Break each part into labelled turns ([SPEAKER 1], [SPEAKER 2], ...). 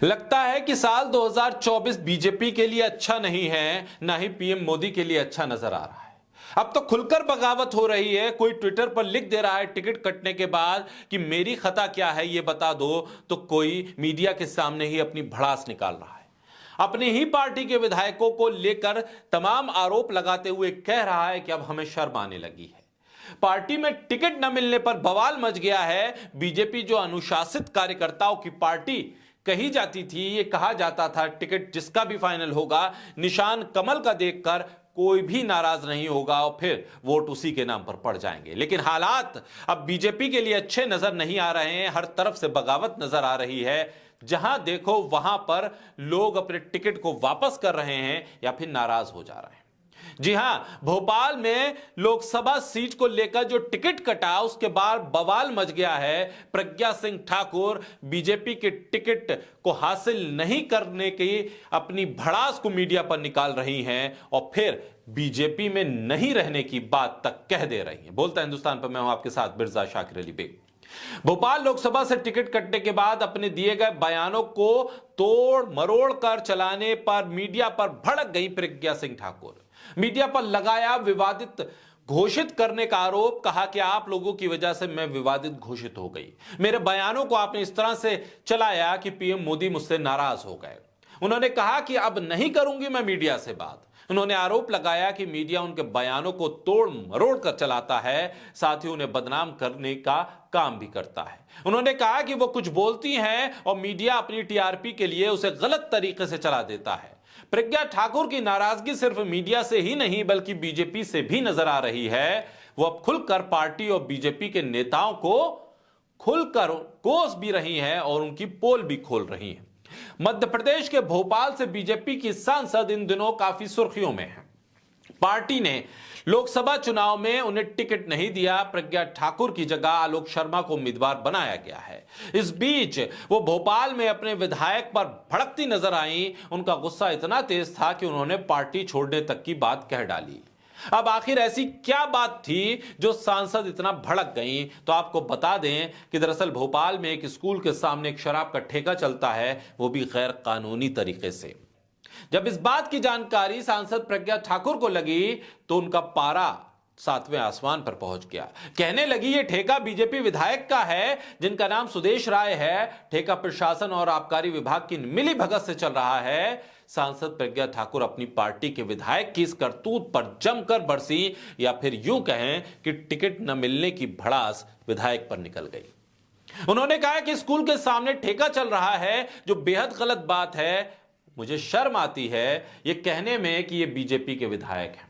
[SPEAKER 1] लगता है कि साल 2024 बीजेपी के लिए अच्छा नहीं है, ना ही पीएम मोदी के लिए अच्छा नजर आ रहा है। अब तो खुलकर बगावत हो रही है। कोई ट्विटर पर लिख दे रहा है टिकट कटने के बाद कि मेरी खता क्या है ये बता दो, तो कोई मीडिया के सामने ही अपनी भड़ास निकाल रहा है। अपनी ही पार्टी के विधायकों को लेकर तमाम आरोप लगाते हुए कह रहा है कि अब हमें शर्म आने लगी है। पार्टी में टिकट न मिलने पर बवाल मच गया है। बीजेपी जो अनुशासित कार्यकर्ताओं की पार्टी कही जाती थी, ये कहा जाता था टिकट जिसका भी फाइनल होगा निशान कमल का देखकर कोई भी नाराज नहीं होगा और फिर वोट उसी के नाम पर पड़ जाएंगे। लेकिन हालात अब बीजेपी के लिए अच्छे नजर नहीं आ रहे हैं। हर तरफ से बगावत नजर आ रही है। जहां देखो वहां पर लोग अपने टिकट को वापस कर रहे हैं या फिर नाराज हो जा रहे हैं। जी हां, भोपाल में लोकसभा सीट को लेकर जो टिकट कटा उसके बाद बवाल मच गया है। प्रज्ञा सिंह ठाकुर बीजेपी के टिकट को हासिल नहीं करने की अपनी भड़ास को मीडिया पर निकाल रही हैं और फिर बीजेपी में नहीं रहने की बात तक कह दे रही हैं। बोलता हिंदुस्तान पर मैं हूं आपके साथ मिर्जा शाकिर अली बेग। भोपाल लोकसभा से टिकट कटने के बाद अपने दिए गए बयानों को तोड़ मरोड़ कर चलाने पर मीडिया पर भड़क गई प्रज्ञा सिंह ठाकुर। मीडिया पर लगाया विवादित घोषित करने का आरोप। कहा कि आप लोगों की वजह से मैं विवादित घोषित हो गई। मेरे बयानों को आपने इस तरह से चलाया कि पीएम मोदी मुझसे नाराज हो गए। उन्होंने कहा कि अब नहीं करूंगी मैं मीडिया से बात। उन्होंने आरोप लगाया कि मीडिया उनके बयानों को तोड़ मरोड़ कर चलाता है, साथ ही उन्हें बदनाम करने का काम भी करता है। उन्होंने कहा कि वो कुछ बोलती हैं और मीडिया अपनी टीआरपी के लिए उसे गलत तरीके से चला देता है। प्रज्ञा ठाकुर की नाराजगी सिर्फ मीडिया से ही नहीं बल्कि बीजेपी से भी नजर आ रही है। वो अब खुलकर पार्टी और बीजेपी के नेताओं को खुलकर कोस भी रही हैं और उनकी पोल भी खोल रही हैं। मध्य प्रदेश के भोपाल से बीजेपी की सांसद इन दिनों काफी सुर्खियों में है। पार्टी ने लोकसभा चुनाव में उन्हें टिकट नहीं दिया। प्रज्ञा ठाकुर की जगह आलोक शर्मा को उम्मीदवार बनाया गया है। इस बीच वो भोपाल में अपने विधायक पर भड़कती नजर आई। उनका गुस्सा इतना तेज था कि उन्होंने पार्टी छोड़ने तक की बात कह डाली। अब आखिर ऐसी क्या बात थी जो सांसद इतना भड़क गई? तो आपको बता दें कि दरअसल भोपाल में एक स्कूल के सामने एक शराब का ठेका चलता है, वो भी गैर कानूनी तरीके से। जब इस बात की जानकारी सांसद प्रज्ञा ठाकुर को लगी तो उनका पारा 7वें आसमान पर पहुंच गया। कहने लगी ये ठेका बीजेपी विधायक का है जिनका नाम सुदेश राय है। ठेका प्रशासन और आबकारी विभाग की मिली भगत से चल रहा है। सांसद प्रज्ञा ठाकुर अपनी पार्टी के विधायक की इस करतूत पर जमकर बरसी, या फिर यूं कहें कि टिकट न मिलने की भड़ास विधायक पर निकल गई। उन्होंने कहा कि स्कूल के सामने ठेका चल रहा है जो बेहद गलत बात है। मुझे शर्म आती है यह कहने में कि यह बीजेपी के विधायक हैं।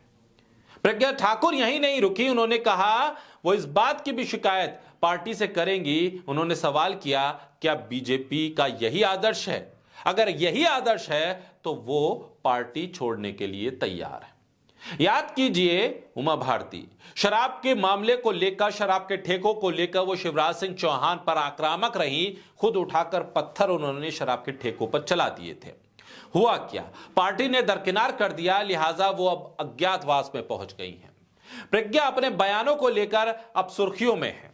[SPEAKER 1] प्रज्ञा ठाकुर यहीं नहीं रुकी। उन्होंने कहा वो इस बात की भी शिकायत पार्टी से करेंगी। उन्होंने सवाल किया क्या बीजेपी का यही आदर्श है? अगर यही आदर्श है तो वो पार्टी छोड़ने के लिए तैयार है। याद कीजिए उमा भारती शराब के मामले को लेकर, शराब के ठेकों को लेकर वो शिवराज सिंह चौहान पर आक्रामक रही। खुद उठाकर पत्थर उन्होंने शराब के ठेकों पर चला दिए थे। हुआ क्या? पार्टी ने दरकिनार कर दिया, लिहाजा वो अब अज्ञातवास में पहुंच गई हैं। प्रज्ञा अपने बयानों को लेकर अब सुर्खियों में है।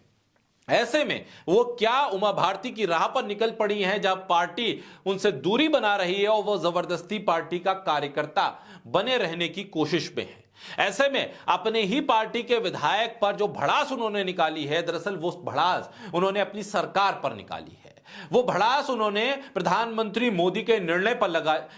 [SPEAKER 1] ऐसे में वो क्या उमा भारती की राह पर निकल पड़ी हैं जहां पार्टी उनसे दूरी बना रही है और वो जबरदस्ती पार्टी का कार्यकर्ता बने रहने की कोशिश में है। ऐसे में अपने ही पार्टी के विधायक पर जो भड़ास उन्होंने निकाली है, दरअसल वो भड़ास उन्होंने अपनी सरकार पर निकाली है। वो भड़ास उन्होंने प्रधानमंत्री मोदी के निर्णय पर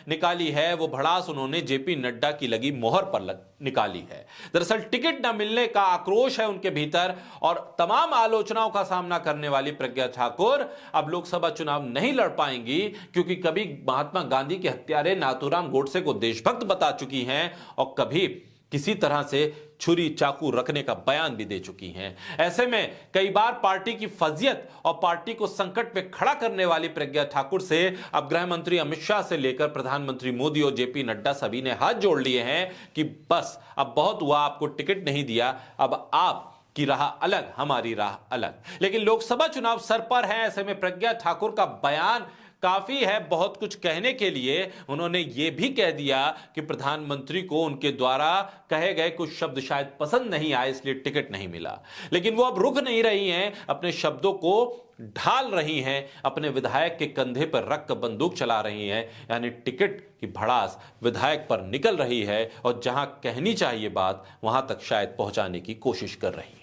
[SPEAKER 1] निकाली है। वो भड़ास उन्होंने जेपी नड्डा की लगी मोहर पर निकाली है। दरअसल टिकट न मिलने का आक्रोश है उनके भीतर और तमाम आलोचनाओं का सामना करने वाली प्रज्ञा ठाकुर अब लोकसभा चुनाव नहीं लड़ पाएंगी, क्योंकि कभी महात्मा गांधी के हत्यारे नाथूराम गोडसे को देशभक्त बता चुकी हैं और कभी किसी तरह से छुरी चाकू रखने का बयान भी दे चुकी हैं। ऐसे में कई बार पार्टी की फजियत और पार्टी को संकट में खड़ा करने वाली प्रज्ञा ठाकुर से अब गृह मंत्री अमित शाह से लेकर प्रधानमंत्री मोदी और जेपी नड्डा सभी ने हाथ जोड़ लिए हैं कि बस अब बहुत हुआ, आपको टिकट नहीं दिया, अब आप की राह अलग, हमारी राह अलग। लेकिन लोकसभा चुनाव सर पर है। ऐसे में प्रज्ञा ठाकुर का बयान काफी है बहुत कुछ कहने के लिए। उन्होंने यह भी कह दिया कि प्रधानमंत्री को उनके द्वारा कहे गए कुछ शब्द शायद पसंद नहीं आए, इसलिए टिकट नहीं मिला। लेकिन वो अब रुक नहीं रही हैं, अपने शब्दों को ढाल रही हैं, अपने विधायक के कंधे पर रख बंदूक चला रही हैं, यानी टिकट की भड़ास विधायक पर निकल रही है और जहां कहनी चाहिए बात वहां तक शायद पहुंचाने की कोशिश कर रही हैं।